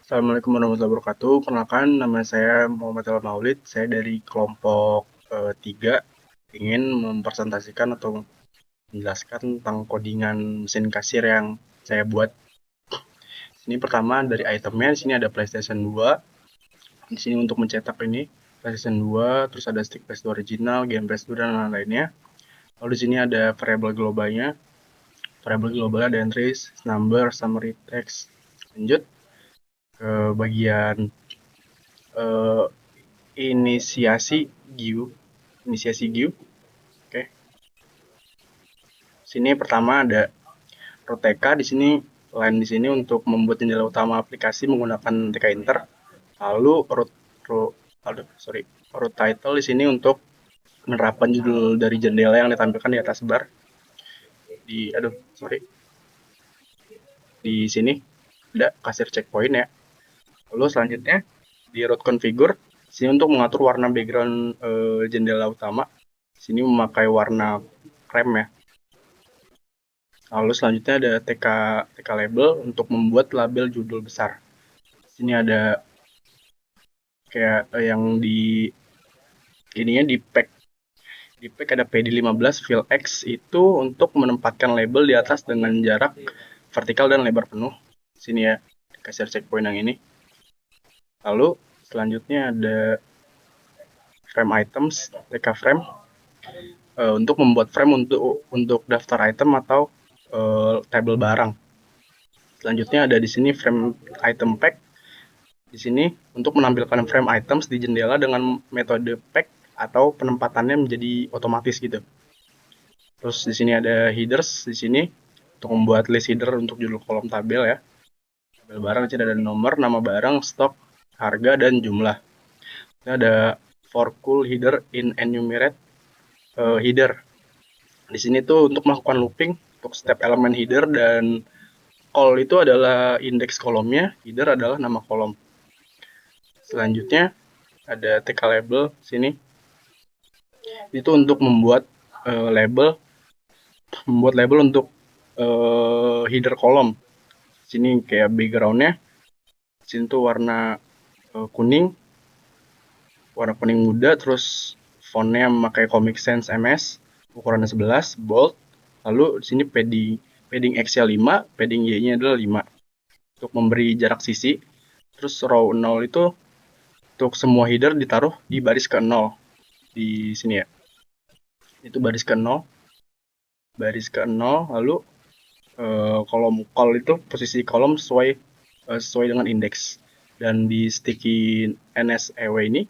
Assalamualaikum warahmatullahi wabarakatuh. Perkenalkan, nama saya Muhammad Al Maulid. Saya dari kelompok 3 ingin mempresentasikan atau menjelaskan tentang codingan mesin kasir yang saya buat. Ini pertama dari itemnya, di sini ada PlayStation 2. Di sini untuk mencetak ini PlayStation 2, terus ada stick PS2 original, game PS2 dan lain-lainnya. Lalu di sini ada variable globalnya. Variable global ada entries, number, summary, text. Lanjut ke bagian eh, inisiasi GUI. Inisiasi GUI. Oke. Sini pertama ada root TK di sini, line di sini untuk membuat jendela utama aplikasi menggunakan TK Inter. Lalu root, sorry, root title di sini untuk penerapan judul dari jendela yang ditampilkan di atas bar. Di sini ada kasir checkpoint ya. Lalu selanjutnya di root configure sini untuk mengatur warna background jendela utama. Sini memakai warna krem ya. Lalu selanjutnya ada TK label untuk membuat label judul besar. Sini ada kayak yang ininya di pack ada PD15 fill X itu untuk menempatkan label di atas dengan jarak vertikal dan lebar penuh. Sini ya, kasih checkpoint yang ini. Lalu selanjutnya ada frame items, TK frame untuk membuat frame untuk daftar item atau table barang. Selanjutnya ada di sini frame item pack. Di sini untuk menampilkan frame items di jendela dengan metode pack atau penempatannya menjadi otomatis gitu. Terus di sini ada headers di sini untuk membuat list header untuk judul kolom tabel ya. Tabel barang di sini ada nomor, nama barang, stok, harga dan jumlah. Ini ada for cool header in enumerate header. Di sini tuh untuk melakukan looping untuk step elemen header dan call itu adalah indeks kolomnya, header adalah nama kolom. Selanjutnya ada TK label sini. Itu untuk membuat label untuk header kolom. Sini kayak backgroundnya, sini tuh kuning, warna kuning muda, terus fontnya memakai Comic Sans MS, ukurannya 11, bold. Lalu di sini padding X-nya 5, padding Y-nya adalah 5 untuk memberi jarak sisi. Terus row 0 itu untuk semua header ditaruh di baris ke 0 di sini ya. Itu baris ke 0. Baris ke 0 lalu kolom call itu posisi kolom sesuai dengan indeks. Dan di sticky NSEW ini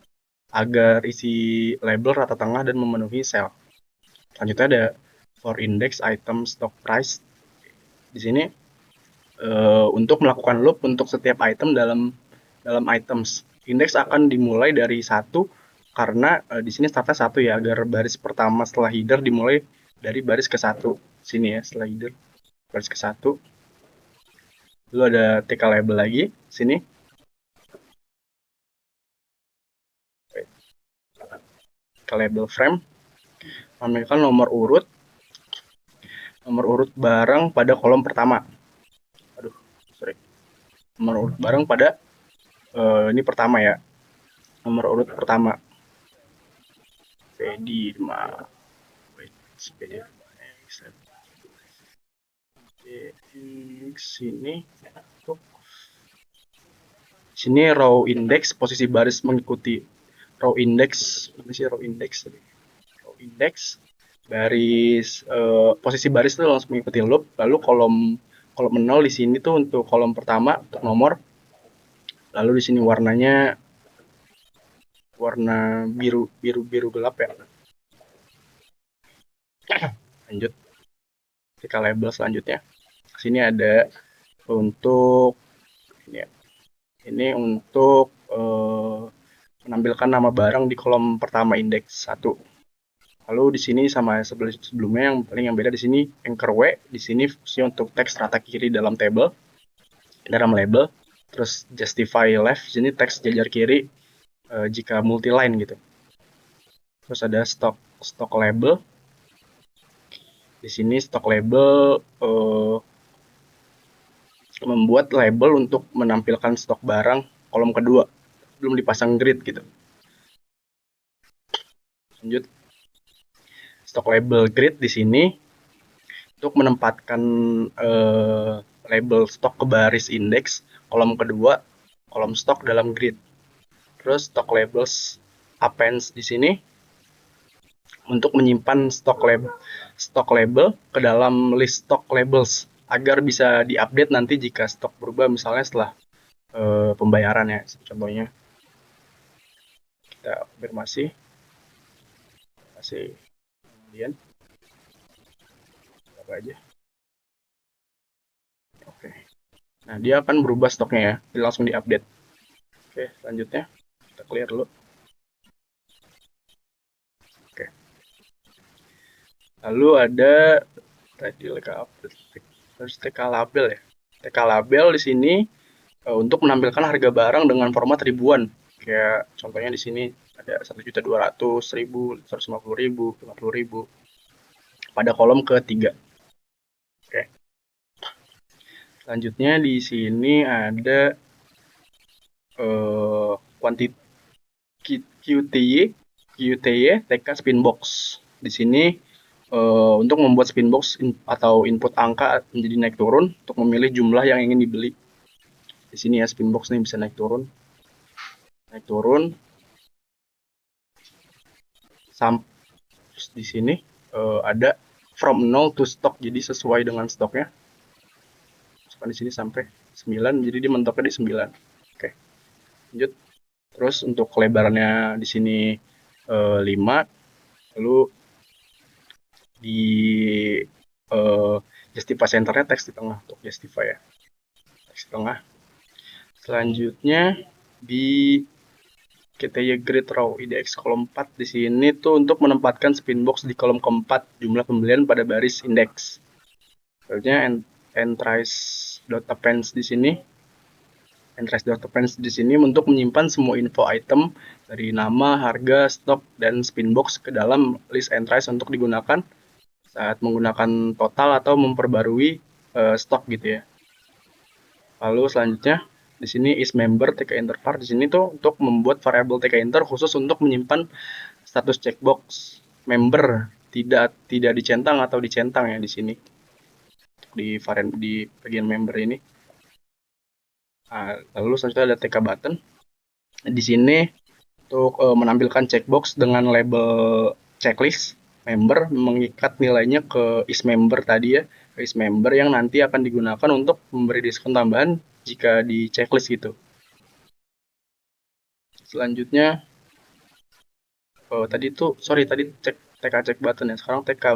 agar isi label rata tengah dan memenuhi sel. Selanjutnya ada for index item stock price. Di sini untuk melakukan loop untuk setiap item dalam items. Indeks akan dimulai dari 1 karena di sini startnya 1 ya, agar baris pertama setelah header dimulai dari baris ke 1. Sini ya, setelah header baris ke 1. Lalu ada TK label lagi sini. TK label frame menampilkan nomor urut barang pada kolom pertama. Nomor urut barang pada ini pertama ya. Nomor urut pertama. PD sini untuk sini row index posisi baris mengikuti row index baris posisi baris itu langsung mengikuti loop. Lalu kolom 0 di sini tuh untuk kolom pertama untuk nomor. Lalu di sini warnanya warna biru gelap ya. Lanjut kita label selanjutnya. Sini ada untuk ini untuk menampilkan nama barang di kolom pertama indeks 1. Lalu di sini sama sebelumnya yang beda di sini anchor W, di sini fungsi untuk teks rata kiri dalam label. Terus justify left, di sini teks jajar kiri jika multi line gitu. Terus ada stock label. Di sini stock label membuat label untuk menampilkan stok barang kolom kedua, belum dipasang grid gitu. Lanjut, stok label grid di sini untuk menempatkan label stok ke baris indeks kolom kedua, kolom stok dalam grid. Terus stok labels appends di sini untuk menyimpan stok label ke dalam list stock labels agar bisa diupdate nanti jika stok berubah, misalnya setelah pembayaran ya. Contohnya kita konfirmasi, kasih kemudian apa aja. Oke. Nah, dia akan berubah stoknya ya. Jadi langsung diupdate. Oke, selanjutnya kita clear dulu. Oke. Lalu ada tadi harus TK label ya. TK label di sini untuk menampilkan harga barang dengan format ribuan. Kayak contohnya di sini ada 1.200.000, 150.000, 50.000 pada kolom ketiga. Oke. Selanjutnya di sini ada quantity QTY TK Spinbox. Di sini untuk membuat Spinbox atau input angka menjadi naik turun untuk memilih jumlah yang ingin dibeli. Di sini ya Spinbox nih bisa naik turun. Naik turun. Sampai di sini ada from 0 to stock, jadi sesuai dengan stoknya. Di sini sampai 9, jadi dia mentoknya di 9. Oke. Lanjut. Terus untuk lebarnya di sini 5, lalu di justify centernya teks di tengah untuk justify ya, teks di tengah. Selanjutnya di KTY grid row IDX kolom 4 di sini tuh untuk menempatkan spinbox di kolom keempat jumlah pembelian pada baris indeks. Selanjutnya entries.appends di sini. Entries.appends di sini untuk menyimpan semua info item dari nama, harga, stok, dan spinbox ke dalam list entries untuk digunakan saat menggunakan total atau memperbarui stok gitu ya. Lalu selanjutnya di sini is member TK intervar di sini tuh untuk membuat variabel TK inter khusus untuk menyimpan status checkbox member tidak dicentang atau dicentang ya di sini di varian di bagian member ini. Nah, lalu selanjutnya ada TK button di sini untuk menampilkan checkbox dengan label checklist member, mengikat nilainya ke is member tadi ya, ke is member yang nanti akan digunakan untuk memberi diskon tambahan jika di checklist gitu. Selanjutnya tadi tuh tadi TK check button ya, sekarang TK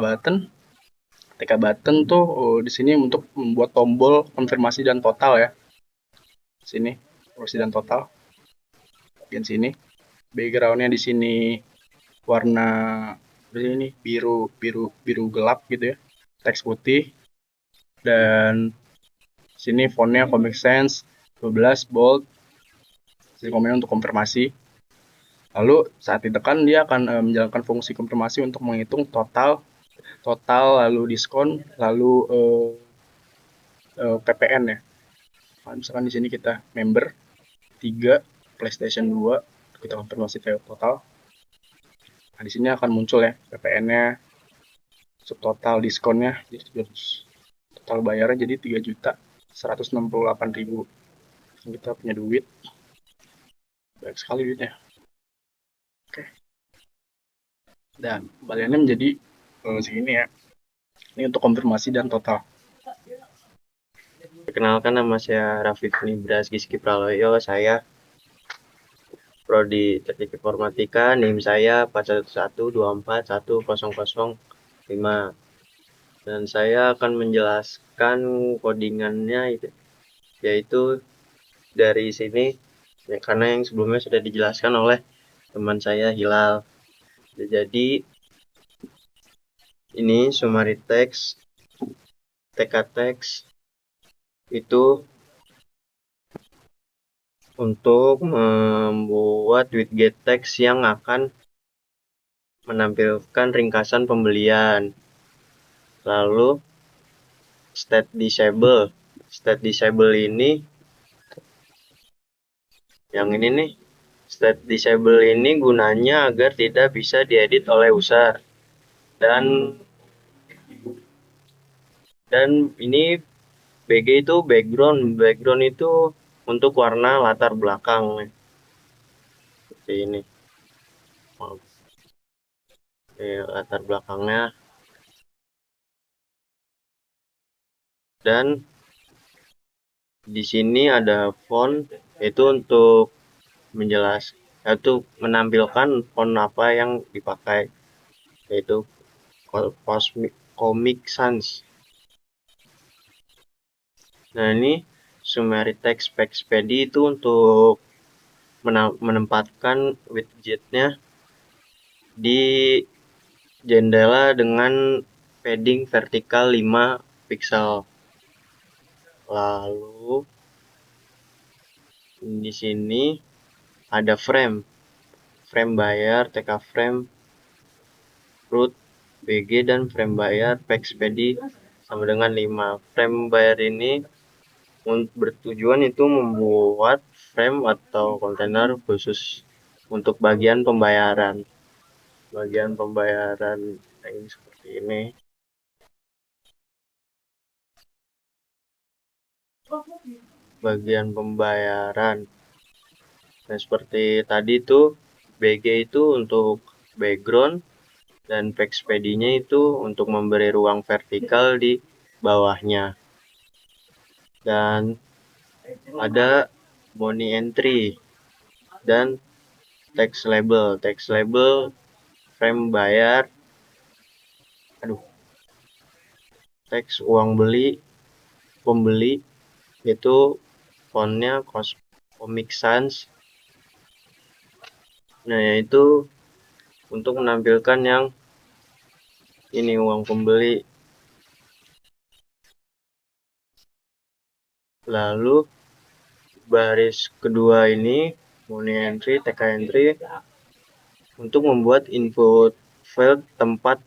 button tuh di sini untuk membuat tombol konfirmasi dan total ya. Sini konfirmasi dan total bagian sini. Backgroundnya di sini warna ini biru gelap gitu ya, teks putih, dan sini fontnya Comic Sans 12 bold. Sini komennya untuk konfirmasi. Lalu saat ditekan dia akan menjalankan fungsi konfirmasi untuk menghitung total lalu diskon lalu PPN ya. Nah, misalkan di sini kita member 3 PlayStation 2, kita konfirmasi total. Nah, di sini akan muncul ya PPN-nya, subtotal diskonnya, jadi total bayarnya jadi 3.168.000. Kita punya duit banyak sekali duitnya. Oke. Dan kembaliannya menjadi segini ya. Ini untuk konfirmasi dan total. Perkenalkan, nama saya Raffi Nibras Giski Praloyo. Saya Prodi Teknik Informatika, NIM saya 411241005. Dan saya akan menjelaskan codingannya, yaitu dari sini ya, karena yang sebelumnya sudah dijelaskan oleh teman saya Hilal. Jadi ini summary text, TK text itu untuk membuat widget text yang akan menampilkan ringkasan pembelian. Lalu state disable state disable ini, yang ini nih, state disable ini gunanya agar tidak bisa diedit oleh user. Dan ini BG itu background itu untuk warna latar belakang seperti ini. Latar belakangnya, dan di sini ada font, itu untuk yaitu menampilkan font apa yang dipakai, yaitu Comic Sans. Nah, ini summary text Packspedy itu untuk menempatkan widgetnya di jendela dengan padding vertikal 5 pixel. Lalu di sini ada frame bayar, TK frame, root, BG, dan frame bayar Packspedy sama dengan 5. Frame bayar ini bertujuan itu membuat frame atau kontainer khusus untuk bagian pembayaran. Ini seperti ini. Bagian pembayaran. Nah, seperti tadi tuh, BG itu untuk background, dan Packspedy-nya itu untuk memberi ruang vertikal di bawahnya. Dan ada money entry dan text label frame bayar, teks uang pembeli itu fontnya Comic Sans. Nah, yaitu untuk menampilkan yang ini, uang pembeli. Lalu baris kedua ini money entry, TK entry, untuk membuat input field tempat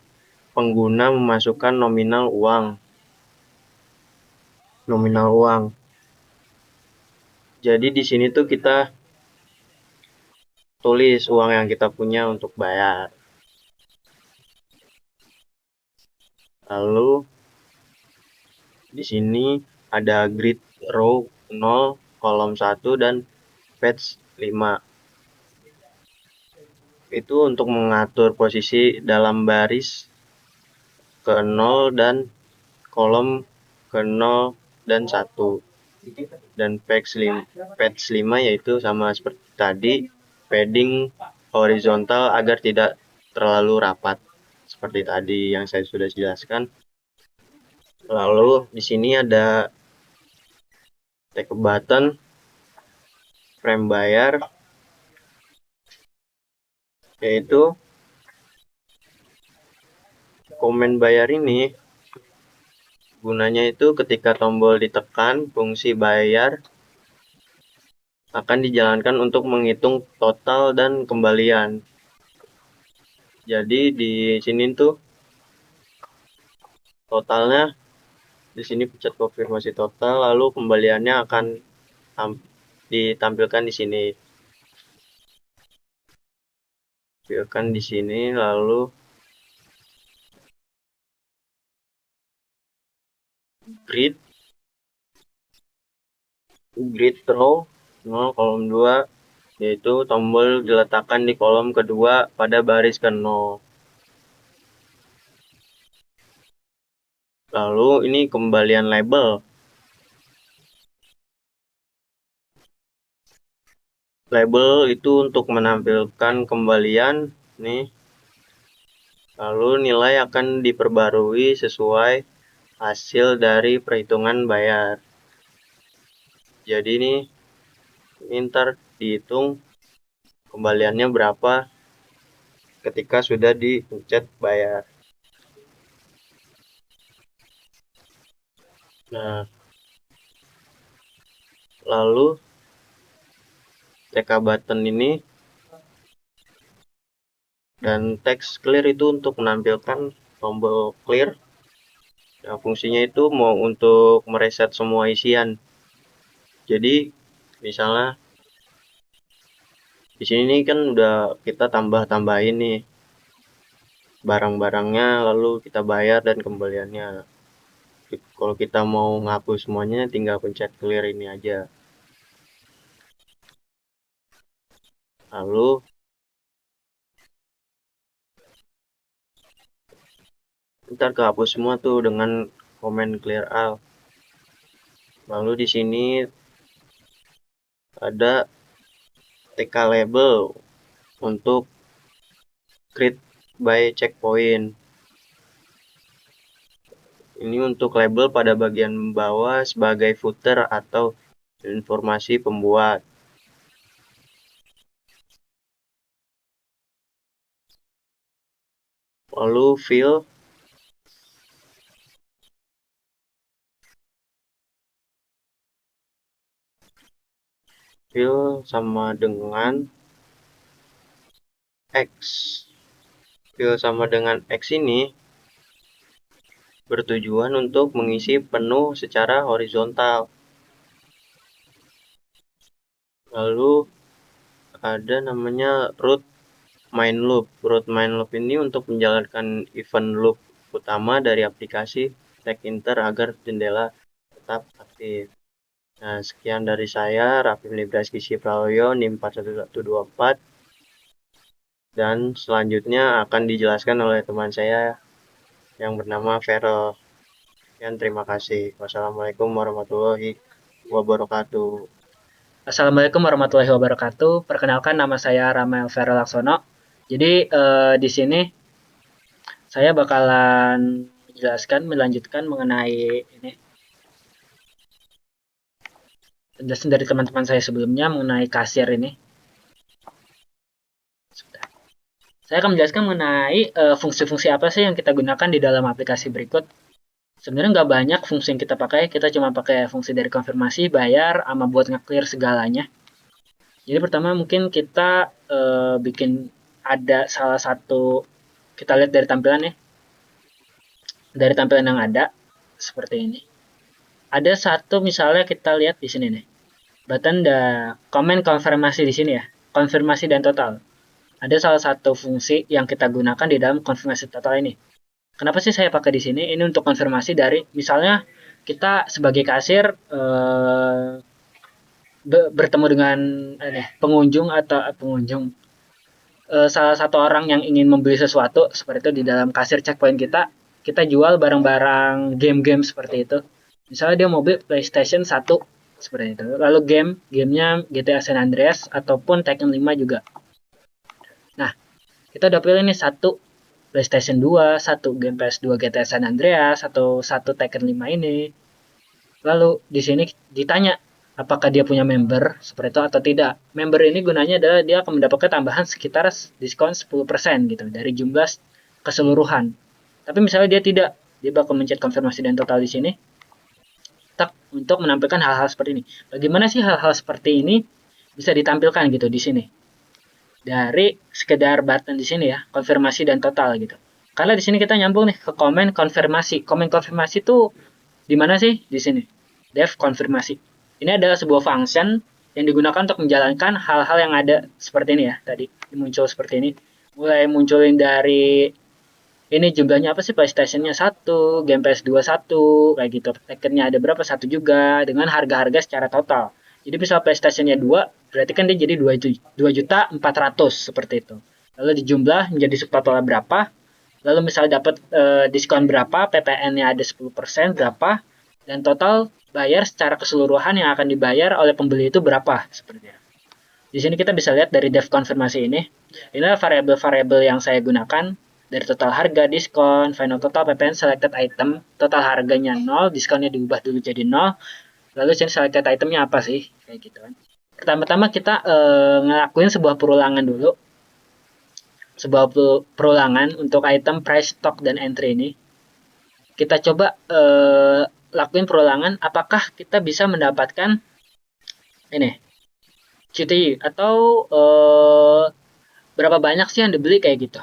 pengguna memasukkan nominal uang. Jadi di sini tuh kita tulis uang yang kita punya untuk bayar. Lalu di sini ada grid row 0, kolom 1, dan page 5. Itu untuk mengatur posisi dalam baris ke 0 dan kolom ke 0 dan 1. Dan page 5 yaitu sama seperti tadi, padding horizontal agar tidak terlalu rapat seperti tadi yang saya sudah jelaskan. Lalu di sini ada take button, frame bayar, yaitu komen bayar ini gunanya itu ketika tombol ditekan, fungsi bayar akan dijalankan untuk menghitung total dan kembalian. Jadi di sini tuh totalnya, di sini pencet konfirmasi total, lalu kembaliannya akan ditampilkan di sini. Lalu grid row 0, kolom 2, yaitu tombol diletakkan di kolom kedua pada baris ke 0. Lalu ini kembalian label. Label itu untuk menampilkan kembalian nih. Lalu nilai akan diperbarui sesuai hasil dari perhitungan bayar. Jadi ini ntar dihitung kembaliannya berapa ketika sudah dipencet bayar. Nah, lalu TK button ini dan text clear itu untuk menampilkan tombol clear Nah, fungsinya itu mau untuk mereset semua isian. Jadi misalnya di sini kan udah kita tambah-tambahin nih barang-barangnya, lalu kita bayar dan kembaliannya. Kalau kita mau ngapus semuanya, tinggal pencet clear ini aja. Lalu ntar kehapus semua tuh dengan komen clear all. Lalu di sini ada TK label untuk create by checkpoint. Ini untuk label pada bagian bawah sebagai footer atau informasi pembuat. Lalu fill sama dengan X. Fill sama dengan X ini bertujuan untuk mengisi penuh secara horizontal. Lalu ada namanya root main loop. Root main loop ini untuk menjalankan event loop utama dari aplikasi TechInter agar jendela tetap aktif. Nah, sekian dari saya, Raffi Libraski Prawoyo, NIM 41124, dan selanjutnya akan dijelaskan oleh teman saya yang bernama Vero. Sekian, terima kasih. Wassalamualaikum warahmatullahi wabarakatuh. Assalamualaikum warahmatullahi wabarakatuh. Perkenalkan, nama saya Ramael Vero Laksono. Jadi di sini saya bakalan melanjutkan mengenai ini penjelasan dari teman-teman saya sebelumnya mengenai kasir ini. Saya akan menjelaskan mengenai fungsi-fungsi apa sih yang kita gunakan di dalam aplikasi berikut. Sebenarnya nggak banyak fungsi yang kita pakai, kita cuma pakai fungsi dari konfirmasi, bayar, sama buat nge-clear segalanya. Jadi pertama mungkin kita bikin ada salah satu, kita lihat dari tampilan ya. Dari tampilan yang ada seperti ini. Ada satu misalnya kita lihat di sini nih. Button komen konfirmasi di sini ya. Konfirmasi dan total. Ada salah satu fungsi yang kita gunakan di dalam konfirmasi total ini. Kenapa sih saya pakai di sini? Ini untuk konfirmasi dari misalnya kita sebagai kasir bertemu dengan pengunjung atau salah satu orang yang ingin membeli sesuatu seperti itu di dalam kasir checkpoint kita jual barang-barang game-game seperti itu. Misalnya dia mau beli PlayStation 1 seperti itu. Lalu gamenya GTA San Andreas ataupun Tekken 5 juga. Nah, kita udah pilih nih satu PlayStation 2, satu game PS2 GTA San Andreas atau satu Tekken 5 ini. Lalu di sini ditanya apakah dia punya member seperti itu atau tidak. Member ini gunanya adalah dia akan mendapatkan tambahan sekitar diskon 10% gitu dari jumlah keseluruhan. Tapi misalnya dia tidak, dia bakal mencet konfirmasi dan total di sini. Tak untuk menampilkan hal-hal seperti ini. Bagaimana sih hal-hal seperti ini bisa ditampilkan gitu di sini? Dari sekedar button di sini ya, konfirmasi dan total gitu. Karena di sini kita nyambung nih ke komen konfirmasi. Komen konfirmasi itu di mana sih? Di sini. Dev konfirmasi. Ini adalah sebuah function yang digunakan untuk menjalankan hal-hal yang ada seperti ini ya. Tadi muncul seperti ini. Mulai munculin dari ini jumlahnya apa sih, PlayStation-nya 1, game PS2 1, kayak gitu. Tekken-nya ada berapa? 1 juga dengan harga-harga secara total. Jadi misal PlayStation-nya 2, berarti kan dia jadi 2.400.000 seperti itu. Lalu dijumlah menjadi subtotal berapa? Lalu misal dapat diskon berapa, PPN-nya ada 10% berapa, dan total bayar secara keseluruhan yang akan dibayar oleh pembeli itu berapa seperti itu. Di sini kita bisa lihat dari dev konfirmasi ini. Inilah variabel-variabel yang saya gunakan dari total harga, diskon, final total, PPN, selected item, total harganya 0, diskonnya diubah dulu jadi 0. Lalu sini selected itemnya apa sih? Kayak gitu kan. Pertama-tama kita ngelakuin sebuah perulangan dulu. Sebuah perulangan untuk item price, stock, dan entry ini. Kita coba lakuin perulangan apakah kita bisa mendapatkan ini CTI atau berapa banyak sih yang dibeli kayak gitu.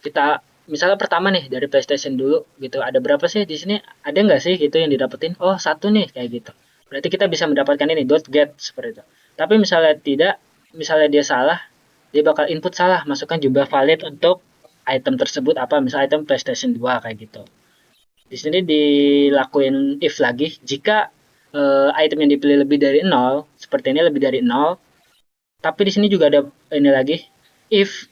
Kita misalnya pertama nih dari PlayStation dulu gitu, ada berapa sih di sini, ada nggak sih gitu yang didapetin, oh satu nih kayak gitu, berarti kita bisa mendapatkan ini dot get seperti itu. Tapi misalnya tidak, misalnya dia salah, dia bakal input salah, masukkan jumlah valid untuk item tersebut apa, misalnya item PlayStation 2 kayak gitu. Di sini dilakuin if lagi jika item yang dipilih lebih dari 0, seperti ini lebih dari 0. Tapi di sini juga ada ini lagi, if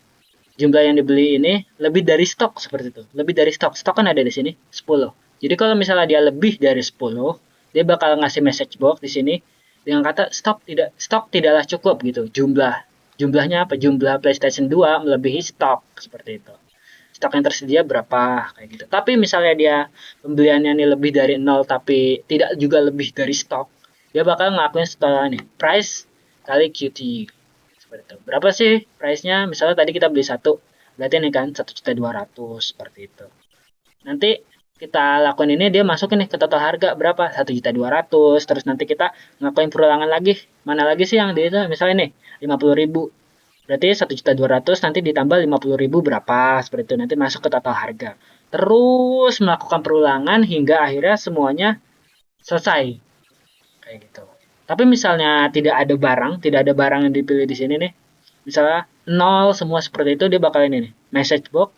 jumlah yang dibeli ini lebih dari stok seperti itu. Lebih dari stok. Stok kan ada di sini 10. Jadi kalau misalnya dia lebih dari 10, dia bakal ngasih message box di sini dengan kata stok tidaklah cukup gitu. Jumlahnya apa? Jumlah PlayStation 2 melebihi stok seperti itu. Stok yang tersedia berapa kayak gitu. Tapi misalnya dia pembeliannya ini lebih dari 0 tapi tidak juga lebih dari stok, dia bakal ngelakuin setelah ini price kali QT seperti itu. Berapa sih price-nya? Misalnya tadi kita beli satu, berarti ini kan 1.200.000 seperti itu. Nanti kita lakukan ini, dia masukin nih ke total harga berapa? 1.200.000. Terus nanti kita ngapain perulangan lagi. Mana lagi sih yang di itu? Misalnya nih 50.000. Berarti 1.200.000 nanti ditambah 50.000 berapa? Seperti itu. Nanti masuk ke total harga. Terus melakukan perulangan hingga akhirnya semuanya selesai. Kayak gitu. Tapi misalnya tidak ada barang yang dipilih di sini nih. Misalnya 0 semua seperti itu, dia bakal ini nih. Message box,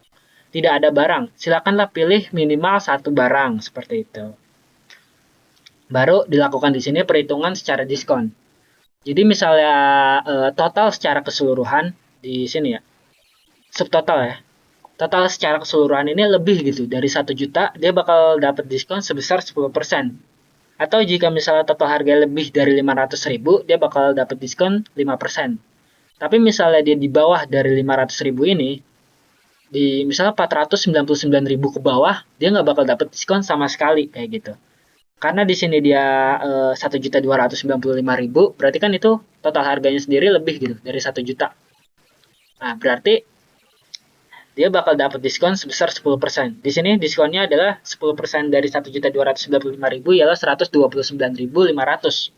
tidak ada barang. Silakanlah pilih minimal satu barang seperti itu. Baru dilakukan di sini perhitungan secara diskon. Jadi misalnya total secara keseluruhan di sini ya. Subtotal ya. Total secara keseluruhan ini lebih gitu dari 1 juta, dia bakal dapat diskon sebesar 10%. Atau jika misalnya total harga lebih dari 500.000, dia bakal dapat diskon 5%. Tapi misalnya dia di bawah dari 500.000 ini, di misalnya 499.000 ke bawah, dia nggak bakal dapat diskon sama sekali kayak gitu. Karena di sini dia 1.295.000, berarti kan itu total harganya sendiri lebih gitu dari 1 juta. Nah, berarti dia bakal dapat diskon sebesar 10%. Di sini diskonnya adalah 10% dari 1.295.000 ialah 129.500.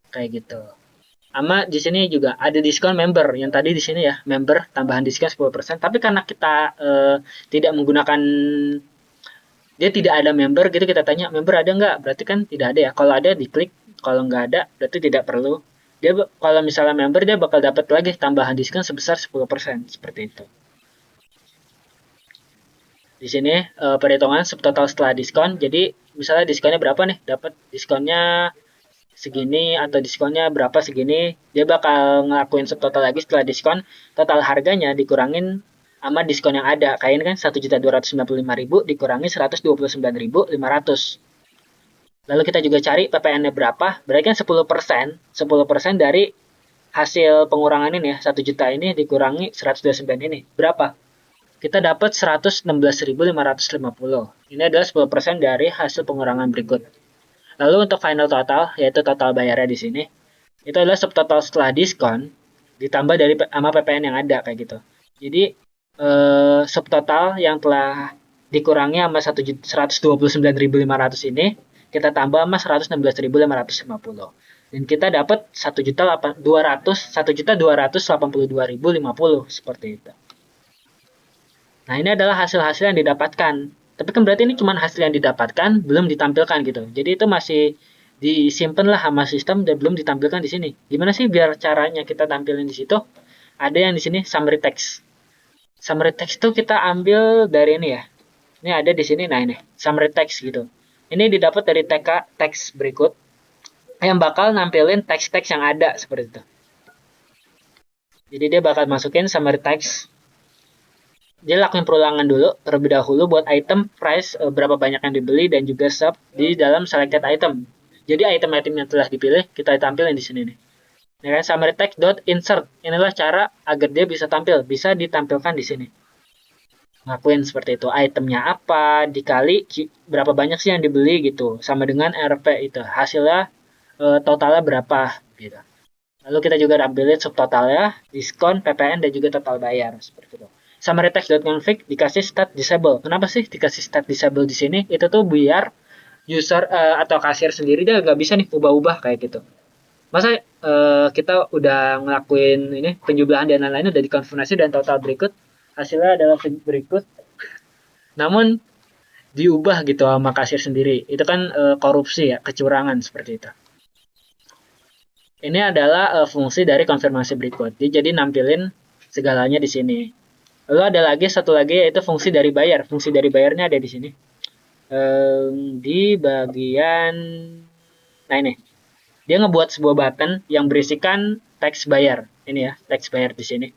Kayak gitu. Sama di sini juga ada diskon member yang tadi di sini ya, member tambahan diskon 10%. Tapi karena kita tidak menggunakan, dia tidak ada member gitu, kita tanya member ada nggak? Berarti kan tidak ada ya. Kalau ada diklik, kalau nggak ada berarti tidak perlu. Dia kalau misalnya member dia bakal dapat lagi tambahan diskon sebesar 10% seperti itu. Di sini perhitungan subtotal setelah diskon. Jadi misalnya diskonnya berapa nih? Dapat diskonnya segini atau diskonnya berapa segini. Dia bakal ngelakuin subtotal lagi setelah diskon. Total harganya dikurangin sama diskon yang ada. Kayak ini kan 1.295.000 dikurangi 129.500. Lalu kita juga cari PPN-nya berapa. Berarti kan 10%. 10% dari hasil pengurangan ini ya. 1 juta ini dikurangi 129 ini. Berapa? Kita dapat 116.550. Ini adalah 10% dari hasil pengurangan berikut. Lalu untuk final total, yaitu total bayarnya di sini, itu adalah subtotal setelah diskon ditambah dari sama PPN yang ada kayak gitu. Jadi subtotal yang telah dikurangi sama 129.500 ini kita tambah sama 116.550. Dan kita dapat 1.282.050 seperti itu. Nah, ini adalah hasil-hasil yang didapatkan. Tapi kan berarti ini cuma hasil yang didapatkan, belum ditampilkan gitu. Jadi itu masih disimpan lah sama sistem dan belum ditampilkan di sini. Gimana sih biar caranya kita tampilin di situ? Ada yang di sini summary text. Summary text itu kita ambil dari ini ya. Ini ada di sini, nah ini summary text gitu. Ini didapat dari TK teks berikut yang bakal nampilin teks-teks yang ada seperti itu. Jadi dia bakal masukin summary text. Dia lakuin perulangan dulu terlebih dahulu buat item price berapa banyak yang dibeli dan juga sub di dalam selected item. Jadi item-item yang telah dipilih kita tampilin di sini nih. Ini kan summary text dot insert. Inilah cara agar dia bisa tampil, bisa ditampilkan di sini. Ngakuin seperti itu, itemnya apa dikali berapa banyak sih yang dibeli gitu, sama dengan RP itu hasilnya totalnya berapa gitu. Lalu kita juga tampilin subtotalnya, diskon, PPN dan juga total bayar seperti itu. Summary text.config dikasih stat disable. Kenapa sih dikasih stat disable di sini? Itu tuh biar user atau kasir sendiri dia nggak bisa nih ubah-ubah kayak gitu. Masa kita udah ngelakuin ini penjumlahan dan lain-lain udah dikonfirmasi dan total berikut hasilnya adalah berikut. namun diubah gitu sama kasir sendiri. Itu kan korupsi ya, kecurangan seperti itu. Ini adalah fungsi dari konfirmasi berikut. Dia jadi nampilin segalanya di sini. Lalu ada lagi satu lagi yaitu fungsi dari bayar. Fungsi dari bayarnya ada di sini. Di bagian nah ini. Dia ngebuat sebuah button yang berisikan teks bayar. Ini ya, teks bayar di sini.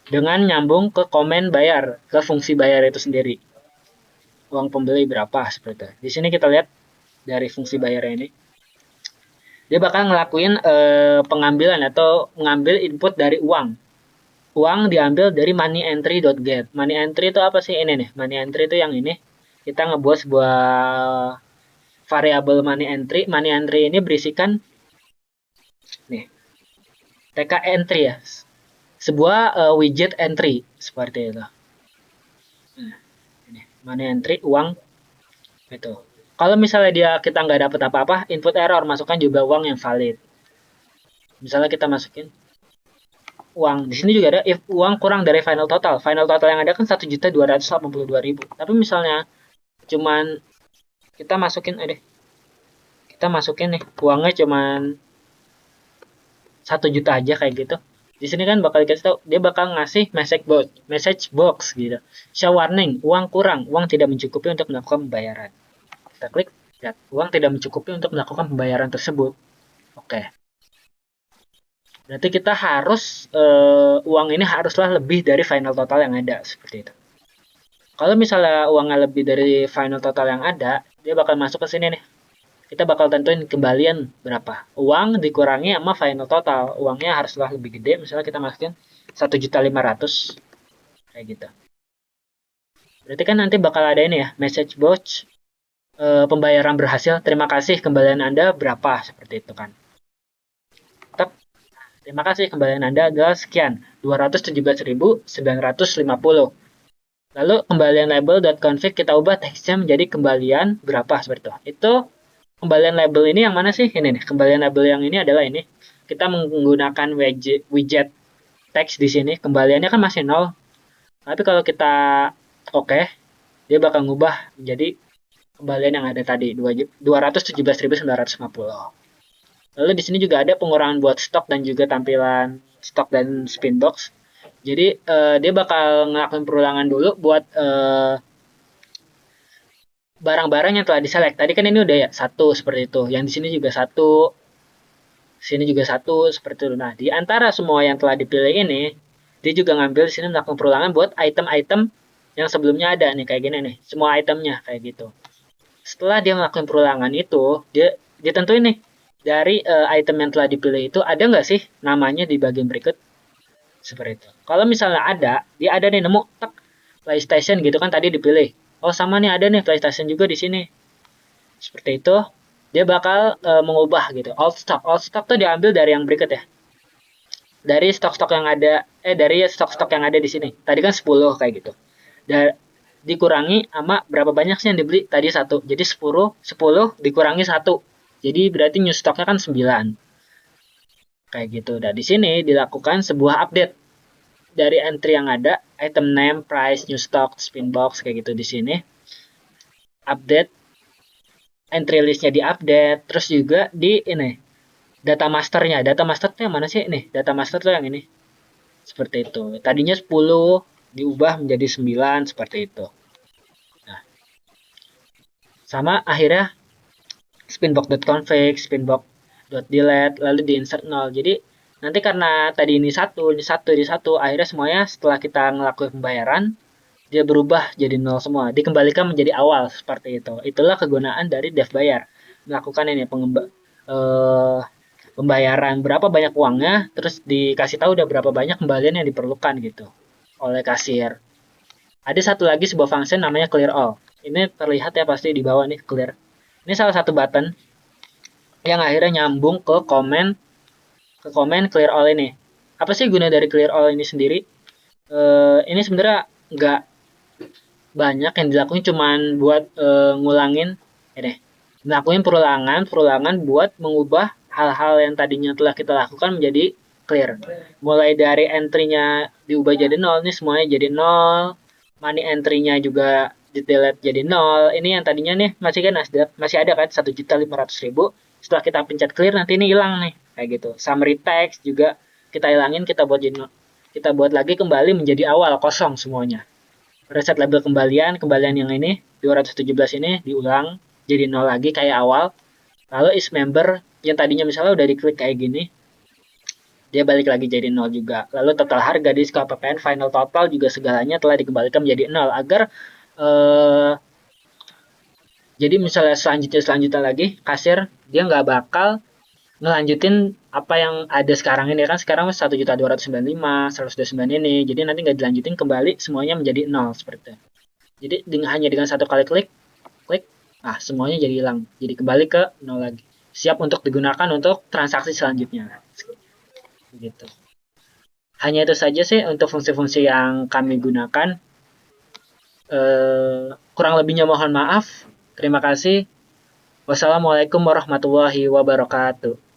Dengan nyambung ke komen bayar, ke fungsi bayar itu sendiri. Uang pembeli berapa seperti itu. Di sini kita lihat dari fungsi bayar ini. Dia bakal ngelakuin pengambilan atau mengambil input dari uang. Uang diambil dari moneyEntry.get. MoneyEntry itu apa sih? Ini nih. MoneyEntry itu yang ini. Kita ngebuat sebuah variabel moneyEntry. MoneyEntry ini berisikan nih TK entry ya. Sebuah widget entry seperti itu. Nah, ini moneyEntry uang itu. Kalau misalnya kita nggak dapat apa-apa, input error, masukkan juga uang yang valid. Misalnya kita masukin uang. Di sini juga ada if uang kurang dari final total. Final total yang ada kan 1.282.000. Tapi misalnya cuman kita masukin kita masukin nih uangnya cuman 1 juta aja kayak gitu. Di sini kan bakal dikasih tahu dia bakal ngasih message box gitu. Show warning, uang kurang, uang tidak mencukupi untuk melakukan pembayaran. Kita klik, lihat, uang tidak mencukupi untuk melakukan pembayaran tersebut. Oke. Berarti kita harus uang ini haruslah lebih dari final total yang ada seperti itu. Kalau misalnya uangnya lebih dari final total yang ada, dia bakal masuk ke sini nih. Kita bakal tentuin kembalian berapa. Uang dikurangi sama final total. Uangnya haruslah lebih gede. Misalnya kita masukin 1.500.000 kayak gitu. Berarti kan nanti bakal ada ini ya, message box pembayaran berhasil. Terima kasih kembalian Anda berapa seperti itu kan. Terima kasih kembalian Anda adalah sekian, 217.950. Lalu kembalian label.config kita ubah teksnya menjadi kembalian berapa seperti itu. Itu kembalian label ini yang mana sih? Ini nih, kembalian label yang ini adalah ini. Kita menggunakan widget teks di sini, kembaliannya kan masih 0. Tapi kalau kita oke, dia bakal ngubah menjadi kembalian yang ada tadi, 217.950. Lalu di sini juga ada pengurangan buat stok dan juga tampilan stok dan spin box. Jadi dia bakal ngelakuin perulangan dulu buat barang-barang yang telah diselect. Tadi kan ini udah ya satu seperti itu. Yang di sini juga satu, sini juga satu seperti itu. Nah, di antara semua yang telah dipilih ini, dia juga ngambil di sini melakukan perulangan buat item-item yang sebelumnya ada nih kayak gini nih. Semua itemnya kayak gitu. Setelah dia melakukan perulangan itu, dia tentuin nih dari item yang telah dipilih itu ada nggak sih namanya di bagian berikut seperti itu. Kalau misalnya ada, dia ada nih nemu tek PlayStation gitu kan tadi dipilih. Oh sama nih ada nih PlayStation juga di sini. Seperti itu, dia bakal mengubah gitu. Old stock tuh diambil dari yang berikut ya. Dari stok-stok yang ada dari stok-stok yang ada di sini. Tadi kan 10 kayak gitu. Dan dikurangi sama berapa banyak sih yang dibeli tadi 1. Jadi 10 dikurangi 1. Jadi berarti new stocknya kan 9. Kayak gitu. Dan di sini dilakukan sebuah update dari entry yang ada, item name, price, new stock, spin box kayak gitu di sini. Update entry listnya diupdate, terus juga di ini data masternya. Data master tuh yang mana sih? Nih, data master tuh yang ini. Seperti itu. Tadinya 10 diubah menjadi 9 seperti itu. Nah, sama akhirnya spinbox.config, spinbox.delete, lalu di insert 0. Jadi nanti karena tadi ini satu, akhirnya semuanya setelah kita ngelakuin pembayaran, dia berubah jadi 0 semua. Dikembalikan menjadi awal seperti itu. Itulah kegunaan dari dev bayar. Melakukan ini pembayaran berapa banyak uangnya, terus dikasih tahu udah berapa banyak kembalian yang diperlukan gitu oleh kasir. Ada satu lagi sebuah function namanya clear all. Ini terlihat ya pasti di bawah nih clear. Ini salah satu button yang akhirnya nyambung ke komen clear all ini. Apa sih guna dari clear all ini sendiri? Ini sebenarnya nggak banyak yang dilakuin, cuman buat ngulangin ini, ngelakuin perulangan buat mengubah hal-hal yang tadinya telah kita lakukan menjadi clear. Mulai dari entry-nya diubah jadi 0, nih semuanya jadi 0. Money entry-nya juga di delete jadi 0. Ini yang tadinya nih masih ada kan 1.500.000. Setelah kita pencet clear nanti ini hilang nih kayak gitu. Summary text juga kita hilangin, kita buat lagi kembali menjadi awal kosong semuanya. Reset label kembalian yang ini 217 ini diulang jadi 0 lagi kayak awal. Lalu is member yang tadinya misalnya udah diklik kayak gini, dia balik lagi jadi 0 juga. Lalu total harga di KPPN final total juga segalanya telah dikembalikan menjadi 0 agar jadi misalnya selanjutnya lagi kasir dia nggak bakal ngelanjutin apa yang ada sekarang ini kan, sekarang 1.295.000 129 ini, jadi nanti nggak dilanjutin, kembali semuanya menjadi 0 seperti itu. Jadi hanya dengan satu kali klik semuanya jadi hilang, jadi kembali ke 0 lagi, siap untuk digunakan untuk transaksi selanjutnya gitu. Hanya itu saja sih untuk fungsi-fungsi yang kami gunakan. Kurang lebihnya mohon maaf. Terima kasih. Wassalamualaikum warahmatullahi wabarakatuh.